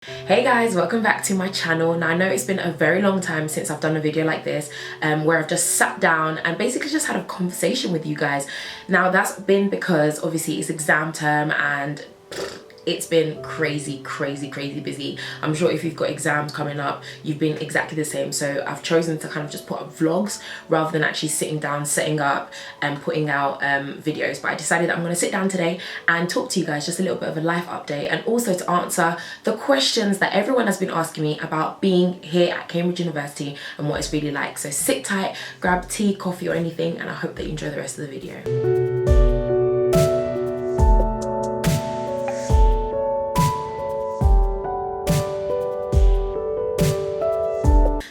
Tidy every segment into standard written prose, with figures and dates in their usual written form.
Hey guys, welcome back to my channel. Now I know it's been a very long time since I've done a video like this where I've just sat down and basically just had a conversation with you guys. Now that's been because obviously it's exam term and it's been crazy busy. I'm sure if you've got exams coming up, you've been exactly the same. So I've chosen to kind of just put up vlogs rather than actually sitting down, setting up and putting out videos. But I decided that I'm going to sit down today and talk to you guys just a little bit of a life update, and also to answer the questions that everyone has been asking me about being here at Cambridge University and what it's really like. So sit tight, grab tea, coffee or anything, and I hope that you enjoy the rest of the video.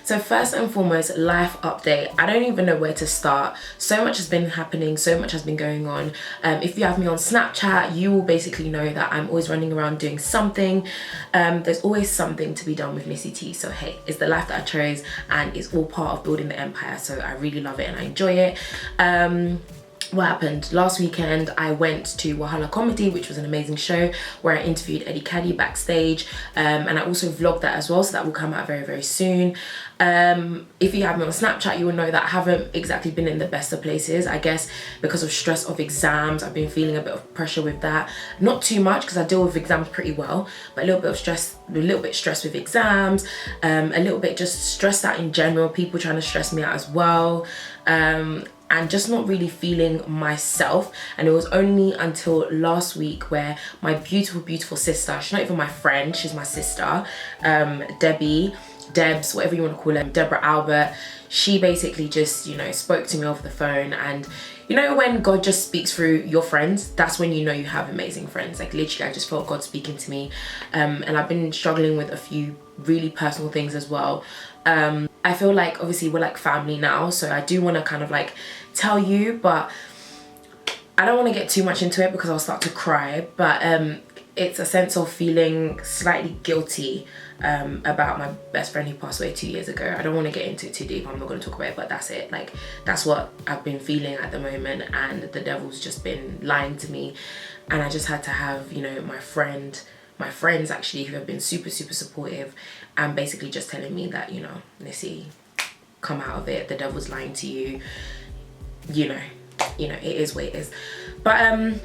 So first and foremost, life update. I don't even know where to start. So much has been happening, so much has been going on. If you have me on Snapchat, you will basically know that I'm always running around doing something. There's always something to be done with NISSYTEE. So hey, it's the life that I chose and it's all part of building the empire. So I really love it and I enjoy it. What happened last weekend, I went to Wahala Comedy, which was an amazing show where I interviewed Eddie Caddy backstage, and I also vlogged that as well, so that will come out very soon. If you have me on Snapchat, you will know that I haven't exactly been in the best of places. I guess because of stress of exams, I've been feeling a bit of pressure with that. Not too much because I deal with exams pretty well, but a little bit of stress, a little bit stressed with exams, a little bit just stressed out in general, people trying to stress me out as well. And just not really feeling myself. And it was only until last week where my beautiful sister, she's not even my friend, she's my sister, Debs, whatever you want to call her, Deborah Albert, she basically just, you know, spoke to me over the phone. And you know when God just speaks through your friends, that's when you know you have amazing friends. Like literally I just felt God speaking to me, and I've been struggling with a few really personal things as well. I feel like obviously we're like family now, so I do want to kind of like tell you, but I don't want to get too much into it because I'll start to cry. But it's a sense of feeling slightly guilty about my best friend who passed away 2 years ago. I don't want to get into it too deep, I'm not going to talk about it, but that's it. Like that's what I've been feeling at the moment, and the devil's just been lying to me. And I just had to have, you know, my friends actually who have been super supportive and basically just telling me that, you know, Nissy, come out of it, the devil's lying to you, you know, it is what it is. But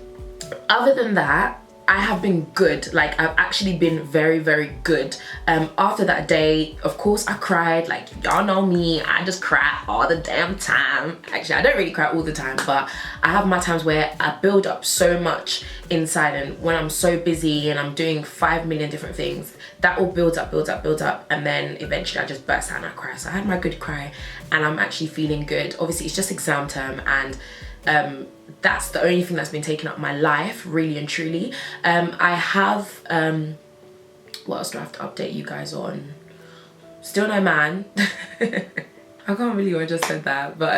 other than that, I have been good. Like I've actually been very good. After that day, of course I cried. Like y'all know me, I just cry all the damn time. Actually I don't really cry all the time, but I have my times where I build up so much inside, and when I'm so busy and I'm doing 5 million different things, that all builds up, and then eventually I just burst out and I cry. So I had my good cry and I'm actually feeling good. Obviously it's just exam term, and that's the only thing that's been taking up my life, really and truly. I have, what else do I have to update you guys on? Still no man. I can't believe I just said that, but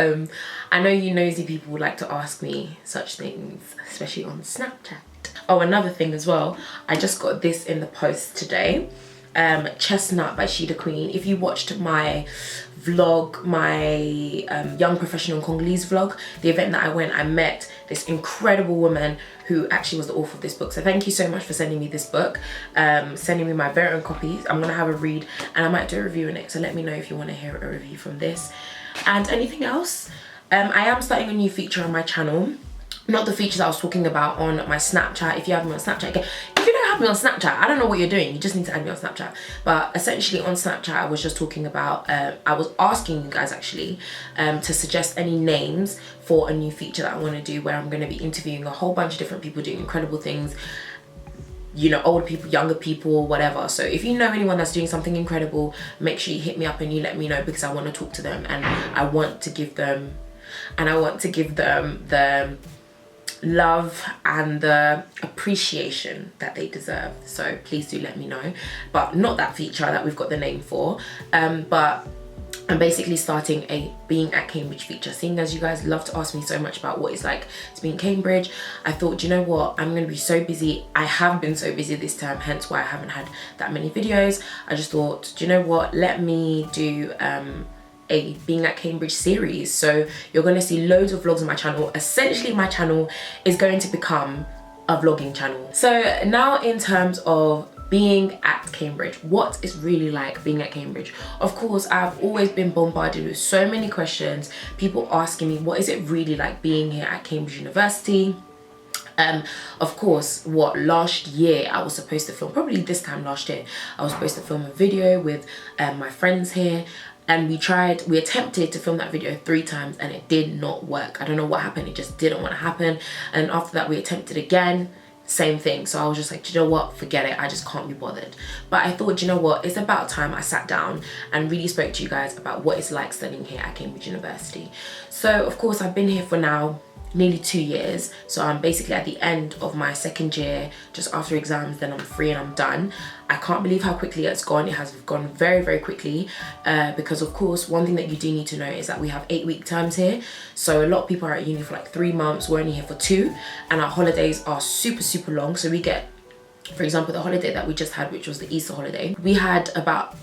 I know you nosy people would like to ask me such things, especially on Snapchat. Oh, another thing as well, I just got this in the post today. Chestnut by Shida Queen. If you watched my vlog, my young professional Congolese vlog, the event that I went, I met this incredible woman who actually was the author of this book. So thank you so much for sending me this book, sending me my very own copies. I'm gonna have a read and I might do a review in it, so let me know if you want to hear a review from this. And anything else, I am starting a new feature on my channel. Not the features I was talking about on my Snapchat. If you have me on Snapchat, again, if you don't have me on Snapchat, I don't know what you're doing. You just need to add me on Snapchat. But essentially on Snapchat, I was just talking about, I was asking you guys actually to suggest any names for a new feature that I want to do, where I'm going to be interviewing a whole bunch of different people doing incredible things. You know, older people, younger people, whatever. So if you know anyone that's doing something incredible, make sure you hit me up and you let me know, because I want to talk to them and I want to give them, the love and the appreciation that they deserve. So please do let me know. But not that feature that we've got the name for, but I'm basically starting a being at Cambridge feature. Seeing as you guys love to ask me so much about what it's like to be in Cambridge, I thought, you know what, I'm going to be so busy. I have been so busy this term, hence why I haven't had that many videos. I just thought, do you know what, let me do a being at Cambridge series. So you're going to see loads of vlogs on my channel. Essentially my channel is going to become a vlogging channel. So now in terms of being at Cambridge. What it's really like being at Cambridge. Of course, I've always been bombarded with so many questions, people asking me what is it really like being here at Cambridge University. Of course, last year I was supposed to film, probably this time last year, I was supposed to film a video with my friends here, and we attempted to film that video 3 times and it did not work. I don't know what happened, it just didn't want to happen. And after that we attempted again, same thing. So I was just like, do you know what, forget it, I just can't be bothered. But I thought, you know what, it's about time I sat down and really spoke to you guys about what it's like studying here at Cambridge University. So of course I've been here for now nearly 2 years, so I'm basically at the end of my 2nd year, just after exams, then I'm free and I'm done. I can't believe how quickly it's gone. It has gone very, very quickly, because of course one thing that you do need to know is that we have 8-week terms here, so a lot of people are at uni for like 3 months, we're only here for 2, and our holidays are super long. So we get, for example, the holiday that we just had, which was the Easter holiday, we had about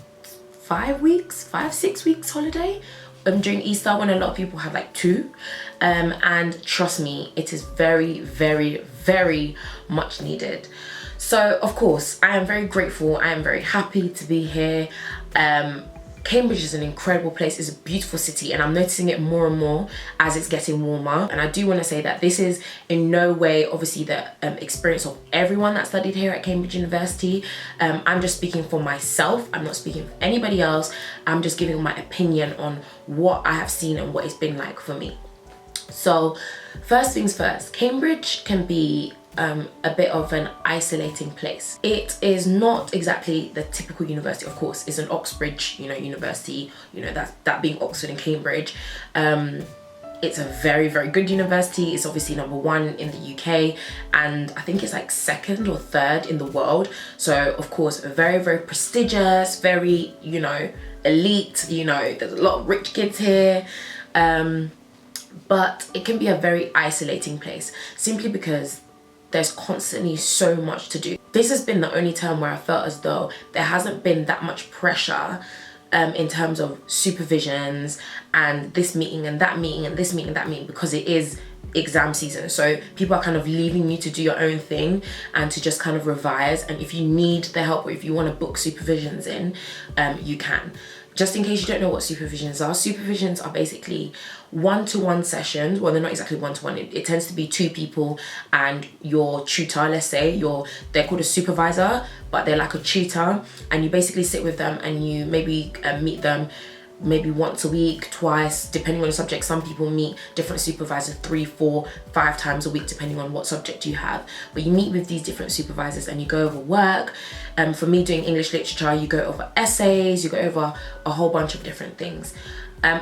5 weeks, 5-6 weeks holiday during Easter, when a lot of people had like 2, and trust me, it is very much needed. So of course I am very grateful, I am very happy to be here. Cambridge is an incredible place, it's a beautiful city, and I'm noticing it more and more as it's getting warmer. And I do want to say that this is in no way obviously the experience of everyone that studied here at Cambridge University. I'm just speaking for myself, I'm not speaking for anybody else. I'm just giving my opinion on what I have seen and what it's been like for me. So first things first, Cambridge can be a bit of an isolating place. It is not exactly the typical university. Of course, it's an Oxbridge, university, that being Oxford and Cambridge. It's a very good university. It's obviously #1 in the UK, and I think it's like 2nd or 3rd in the world. So of course, very prestigious, very, elite, there's a lot of rich kids here. But it can be a very isolating place, simply because there's constantly so much to do. This has been the only term where I felt as though there hasn't been that much pressure in terms of supervisions and this meeting and that meeting and this meeting and that meeting, because it is exam season. So people are kind of leaving you to do your own thing and to just kind of revise. And if you need the help, or if you want to book supervisions in, you can. Just in case you don't know what supervisions are basically one-to-one sessions. Well, they're not exactly one-to-one. It tends to be 2 people and your tutor, let's say. They're called a supervisor, but they're like a tutor, and you basically sit with them and you maybe meet them maybe once a week, twice, depending on the subject. Some people meet different supervisors 3, 4, 5 times a week, depending on what subject you have. But you meet with these different supervisors and you go over work. For me, doing English literature, you go over essays, you go over a whole bunch of different things.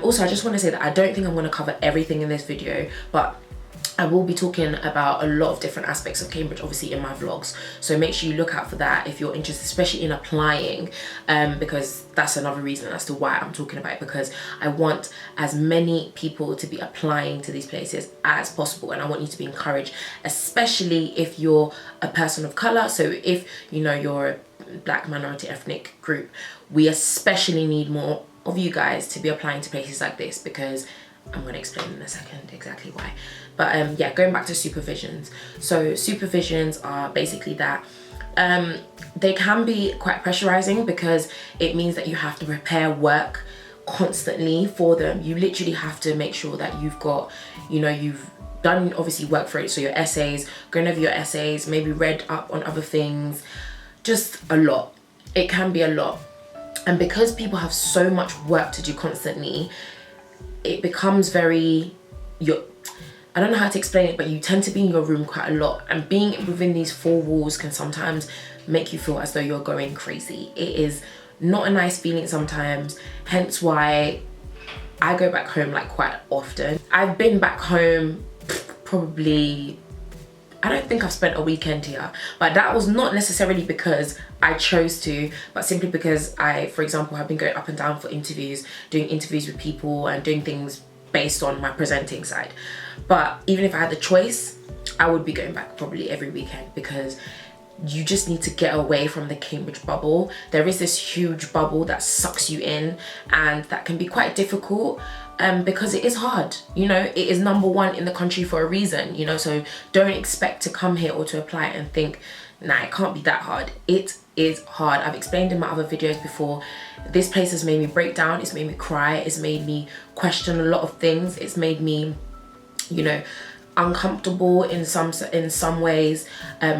Also, I just want to say that I don't think I'm going to cover everything in this video, but I will be talking about a lot of different aspects of Cambridge, obviously, in my vlogs. So make sure you look out for that if you're interested, especially in applying, because that's another reason as to why I'm talking about it, because I want as many people to be applying to these places as possible, and I want you to be encouraged, especially if you're a person of color. So if you're a Black minority ethnic group, we especially need more of you guys to be applying to places like this, because I'm going to explain in a second exactly why. But yeah, going back to supervisions. So supervisions are basically that they can be quite pressurizing, because it means that you have to prepare work constantly for them. You literally have to make sure that you've got, you've done obviously work for it. So your essays, going over your essays, maybe read up on other things, just a lot. It can be a lot. And because people have so much work to do constantly, it becomes very, I don't know how to explain it, but you tend to be in your room quite a lot, and being within these 4 walls can sometimes make you feel as though you're going crazy. It is not a nice feeling sometimes, hence why I go back home like quite often. I've been back home probably, I don't think I've spent a weekend here, but that was not necessarily because I chose to, but simply because I, for example, have been going up and down for interviews, doing interviews with people and doing things based on my presenting side. But even if I had the choice, I would be going back probably every weekend, because you just need to get away from the Cambridge bubble. There is this huge bubble that sucks you in, and that can be quite difficult. Because it is hard, it is #1 in the country for a reason, so don't expect to come here or to apply and think, nah, it can't be that hard. It is hard. I've explained in my other videos before, this place has made me break down, it's made me cry, it's made me question a lot of things, it's made me, you know, uncomfortable in some ways,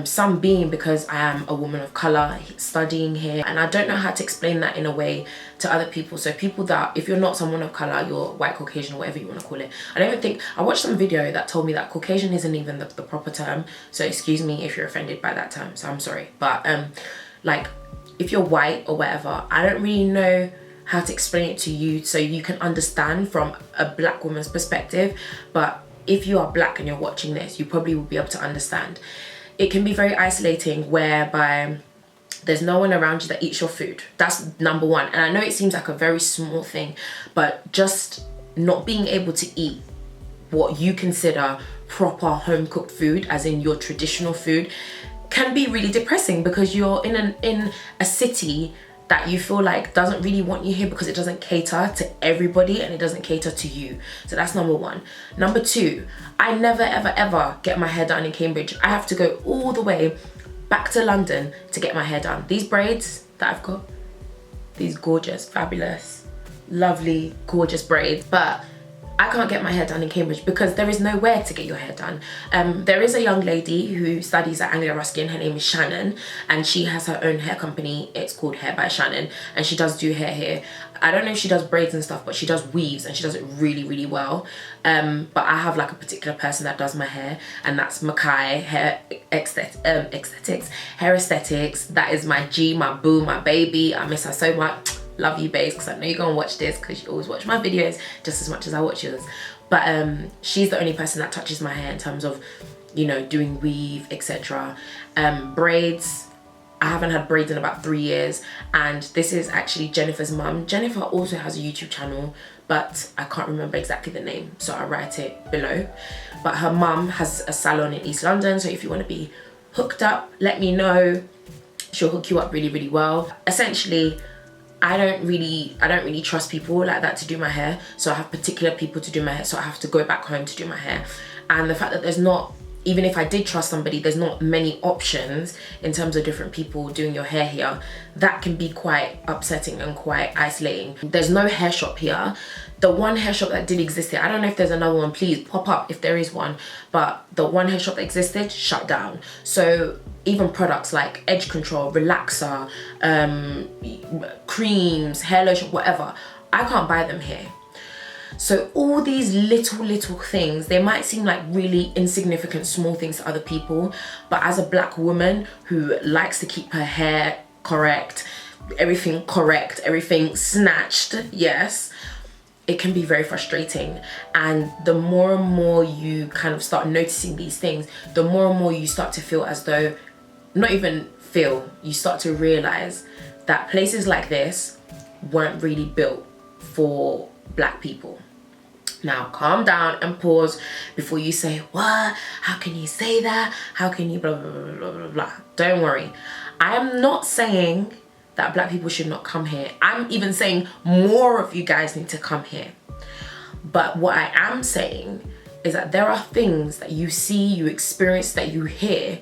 some being because I am a woman of color studying here, and I don't know how to explain that in a way to other people. So people that, if you're not someone of color, you're white, Caucasian, or whatever you want to call it. I don't even think, I watched some video that told me that Caucasian isn't even the proper term, so excuse me if you're offended by that term, so I'm sorry. But like, if you're white or whatever, I don't really know how to explain it to you so you can understand from a black woman's perspective. But if you are black and you're watching this, you probably will be able to understand. It can be very isolating, whereby there's no one around you that eats your food. That's number one. And I know it seems like a very small thing, but just not being able to eat what you consider proper home cooked food, as in your traditional food, can be really depressing, because you're in a city that you feel like doesn't really want you here, because it doesn't cater to everybody and it doesn't cater to you. So that's number one. Number two, I never ever ever get my hair done in Cambridge. I have to go all the way back to London to get my hair done. These braids that I've got, these gorgeous, fabulous, lovely, gorgeous braids, but I can't get my hair done in Cambridge because there is nowhere to get your hair done. There is a young lady who studies at Anglia Ruskin. Her name is Shannon, and she has her own hair company. It's called Hair by Shannon, and she does do hair here. I don't know if she does braids and stuff, but she does weaves, and she does it really, really well. But I have like a particular person that does my hair, and that's Makai Hair Aesthetics. Hair Aesthetics. That is my G, my boo, my baby. I miss her so much. Love you, babes, because I know you're gonna watch this, because you always watch my videos just as much as I watch yours. But she's the only person that touches my hair in terms of, you know, doing weave, etc. Braids, I haven't had braids in about 3 years, and this is actually Jennifer's mum. Jennifer also has a YouTube channel, but I can't remember exactly the name, so I'll write it below. But her mum has a salon in East London, so if you want to be hooked up, let me know. She'll hook you up really, really well. Essentially, I don't really trust people like that to do my hair, so I have particular people to do my hair, so I have to go back home to do my hair. And the fact that there's not, even if I did trust somebody, there's not many options in terms of different people doing your hair here, that can be quite upsetting and quite isolating. There's no hair shop here. The one hair shop that did exist here, I don't know if there's another one, please pop up if there is one, but the one hair shop that existed shut down. So even products like edge control, relaxer, creams, hair lotion, whatever, I can't buy them here. So all these little things, they might seem like really insignificant small things to other people, but as a black woman who likes to keep her hair correct, everything snatched, yes, it can be very frustrating. And the more and more you kind of start noticing these things, the more and more you start to feel as though, not even feel, you start to realize that places like this weren't really built for black people. Now calm down and pause before you say, what? How can you say that? How can you blah, blah, blah, blah, blah, blah. Don't worry. I am not saying that black people should not come here. I'm even saying more of you guys need to come here. But what I am saying is that there are things that you see, you experience, that you hear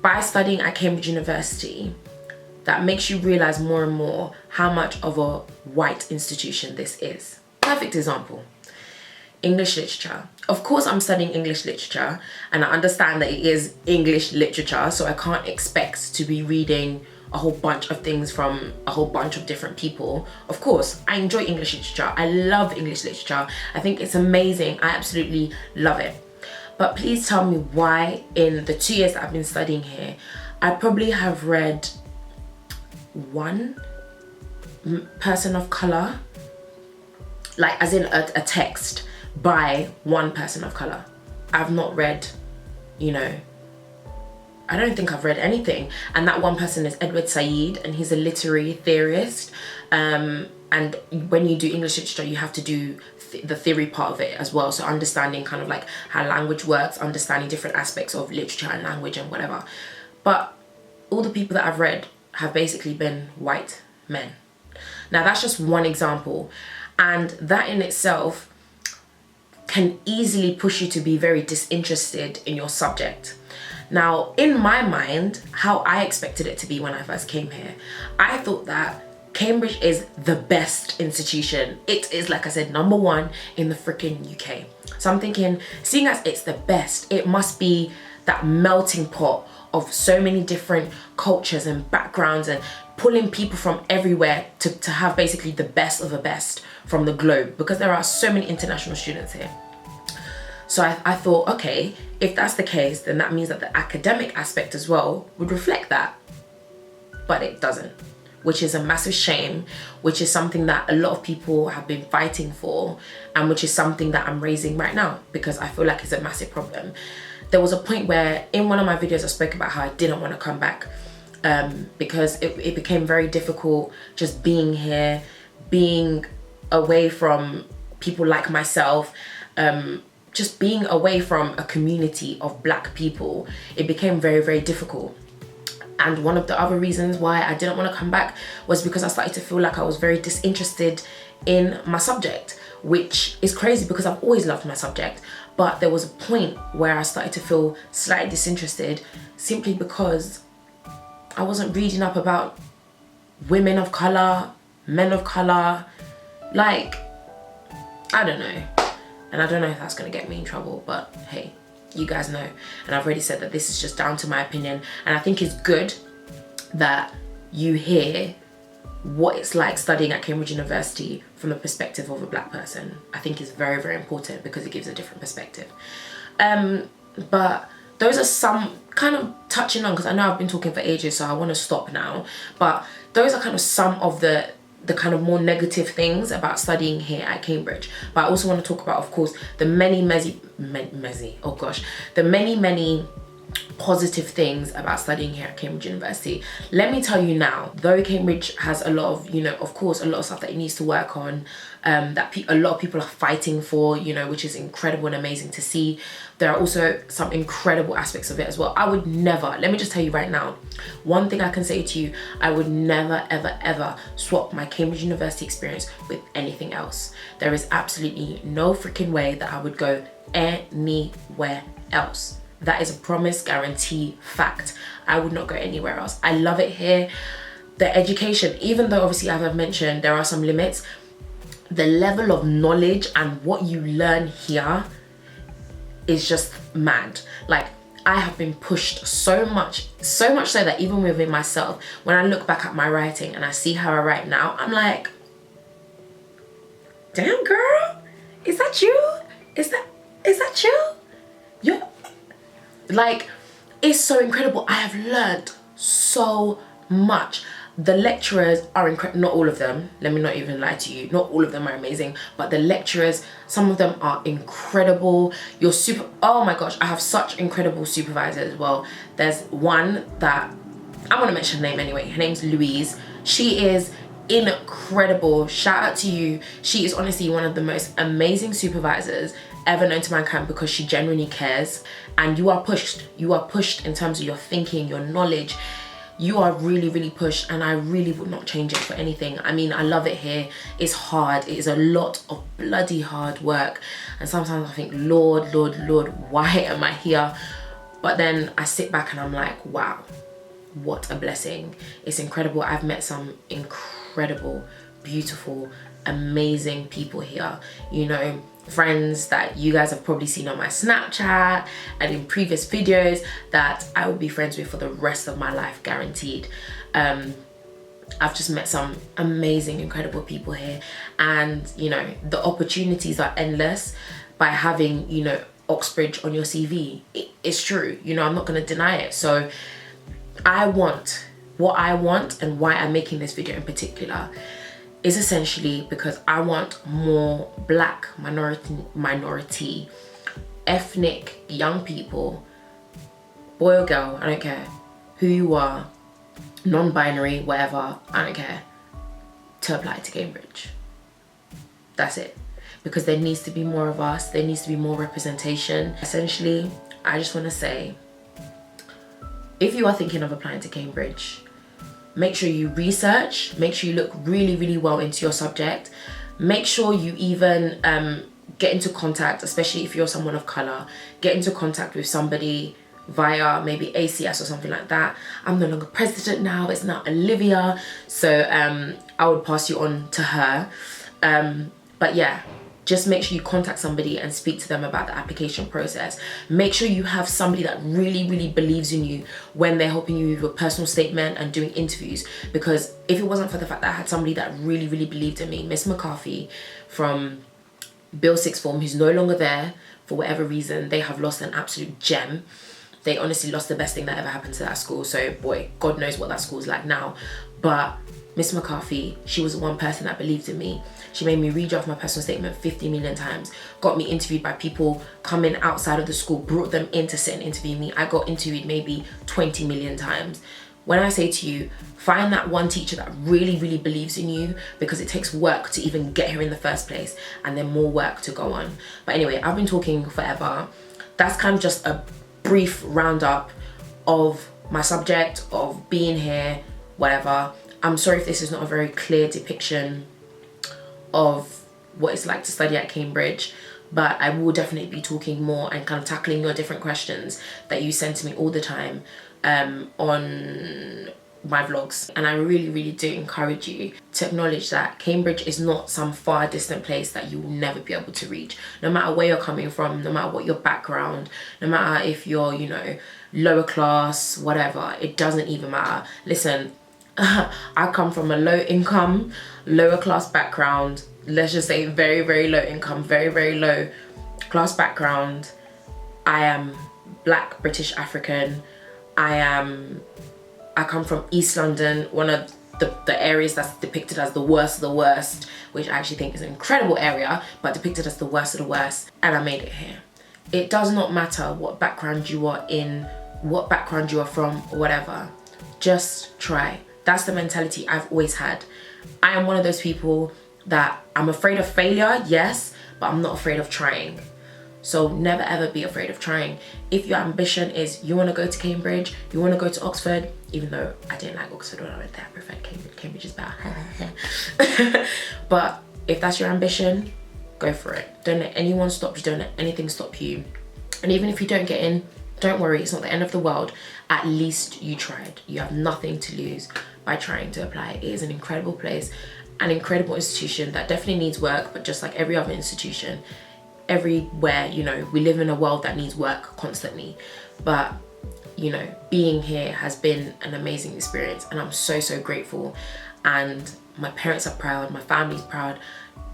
by studying at Cambridge University that makes you realize more and more how much of a white institution this is. Perfect example. English literature. Of course I'm studying English literature, and I understand that it is English literature, so I can't expect to be reading a whole bunch of things from a whole bunch of different people. Of course, I enjoy English literature. I love English literature. I think it's amazing. I absolutely love it. But please tell me why in the 2 years that I've been studying here, I probably have read one person of color, like as in a text by one person of color. I've not read, you know, I don't think I've read anything. And that one person is Edward Said, and he's a literary theorist. And when you do English literature, you have to do the theory part of it as well. So understanding kind of like how language works, understanding different aspects of literature and language and whatever. But all the people that I've read have basically been white men. Now that's just one example. And that in itself can easily push you to be very disinterested in your subject. Now, in my mind, how I expected it to be when I first came here, I thought that Cambridge is the best institution. It is, like I said, #1 in the freaking UK. So I'm thinking, seeing as it's the best, it must be that melting pot of so many different cultures and backgrounds and pulling people from everywhere to have basically the best of the best from the globe, because there are so many international students here. So I thought, okay, if that's the case, then that means that the academic aspect as well would reflect that. But it doesn't, which is a massive shame, which is something that a lot of people have been fighting for, and which is something that I'm raising right now because I feel like it's a massive problem. There was a point where in one of my videos I spoke about how I didn't want to come back because it became very difficult just being here, being away from people like myself, just being away from a community of black people. It became very, very difficult. And one of the other reasons why I didn't want to come back was because I started to feel like I was very disinterested in my subject, which is crazy because I've always loved my subject. But there was a point where I started to feel slightly disinterested simply because I wasn't reading up about women of color, men of color. Like, I don't know. And I don't know if that's going to get me in trouble, but hey, you guys know. And I've already said that this is just down to my opinion. And I think it's good that you hear what it's like studying at Cambridge University from the perspective of a black person. I think it's very, very important because it gives a different perspective. But those are some kind of touching on, because I know I've been talking for ages, so I want to stop now. But those are kind of some of the kind of more negative things about studying here at Cambridge. But I also want to talk about, of course, the many positive things about studying here at Cambridge University. Let me tell you now, though Cambridge has a lot of, of course, a lot of stuff that it needs to work on, that a lot of people are fighting for, which is incredible and amazing to see. There are also some incredible aspects of it as well. I would never, let me just tell you right now, one thing I can say to you, I would never, ever, ever swap my Cambridge University experience with anything else. There is absolutely no freaking way that I would go anywhere else. That is a promise, guarantee, fact. I would not go anywhere else. I love it here. The education, even though obviously as I've mentioned, there are some limits, the level of knowledge and what you learn here is just mad. Like, I have been pushed so much so that even within myself, when I look back at my writing and I see how I write now, I'm like, damn girl, is that you? Is that you? Yeah. Like, it's so incredible. I have learned so much. The lecturers are incredible. Not all of them, let me not even lie to you, not all of them are amazing, but the lecturers, some of them are incredible. Oh my gosh, I have such incredible supervisors as well. There's one that I'm gonna mention her name anyway. Her name's Louise. She is incredible. Shout out to you. She is honestly one of the most amazing supervisors ever known to mankind, because she genuinely cares, and you are pushed in terms of your thinking, your knowledge. You are really, really pushed, and I really would not change it for anything. I mean, I love it here. It's hard. It is a lot of bloody hard work, and sometimes I think, Lord, why am I here? But then I sit back and I'm like, wow, what a blessing. It's incredible. I've met some incredible, beautiful, amazing people here, friends that you guys have probably seen on my Snapchat and in previous videos that I will be friends with for the rest of my life, guaranteed. I've just met some amazing, incredible people here, and the opportunities are endless by having Oxbridge on your CV. It's true, I'm not going to deny it. So what I want and why I'm making this video in particular is essentially because I want more black minority, ethnic young people, boy or girl, I don't care who you are, non-binary, whatever, I don't care, to apply to Cambridge. That's it. Because there needs to be more of us, there needs to be more representation. Essentially, I just want to say, if you are thinking of applying to Cambridge, make sure you research, make sure you look really, really well into your subject. Make sure you even get into contact, especially if you're someone of color, get into contact with somebody via maybe ACS or something like that. I'm no longer president now, it's now Olivia. So I would pass you on to her. But yeah, just make sure you contact somebody and speak to them about the application process. Make sure you have somebody that really, really believes in you when they're helping you with your personal statement and doing interviews. Because if it wasn't for the fact that I had somebody that really, really believed in me, Miss McCarthy from Bill Sixth Form, who's no longer there for whatever reason, they have lost an absolute gem. They honestly lost the best thing that ever happened to that school. So boy, God knows what that school's like now. But Miss McCarthy, she was the one person that believed in me. She made me redraft my personal statement 50 million times, got me interviewed by people coming outside of the school, brought them in to sit and interview me. I got interviewed maybe 20 million times. When I say to you, find that one teacher that really, really believes in you, because it takes work to even get here in the first place and then more work to go on. But anyway, I've been talking forever. That's kind of just a brief roundup of my subject, of being here, whatever. I'm sorry if this is not a very clear depiction of what it's like to study at Cambridge, but I will definitely be talking more and kind of tackling your different questions that you send to me all the time on my vlogs. And I really, really do encourage you to acknowledge that Cambridge is not some far distant place that you will never be able to reach. No matter where you're coming from, no matter what your background, no matter if you're, you know, lower class, whatever, it doesn't even matter. Listen, I come from a low income, lower class background. Let's just say very, very low income, very, very low class background. I am Black, British, African. I come from East London, one of the areas that's depicted as the worst of the worst, which I actually think is an incredible area, but depicted as the worst of the worst, and I made it here. It does not matter what background you are in, what background you are from, or whatever. Just try. That's the mentality I've always had. I am one of those people that I'm afraid of failure, yes, but I'm not afraid of trying. So never ever be afraid of trying. If your ambition is you want to go to Cambridge, you want to go to Oxford, even though I didn't like Oxford when I went there, I preferred Cambridge. Cambridge is better. But if that's your ambition, go for it. Don't let anyone stop you, don't let anything stop you. And even if you don't get in, don't worry, it's not the end of the world. At least you tried. You have nothing to lose by trying to apply. It is an incredible place, an incredible institution that definitely needs work, but just like every other institution, everywhere, you know, we live in a world that needs work constantly. But, you know, being here has been an amazing experience, and I'm so, so grateful. And my parents are proud, my family's proud,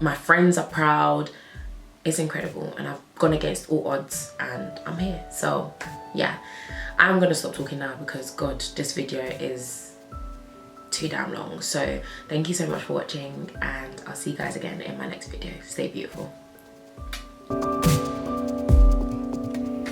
my friends are proud. It's incredible, and I've gone against all odds and I'm here. So yeah, I'm gonna stop talking now because God, this video is too damn long. So thank you so much for watching, and I'll see you guys again in my next video. Stay beautiful.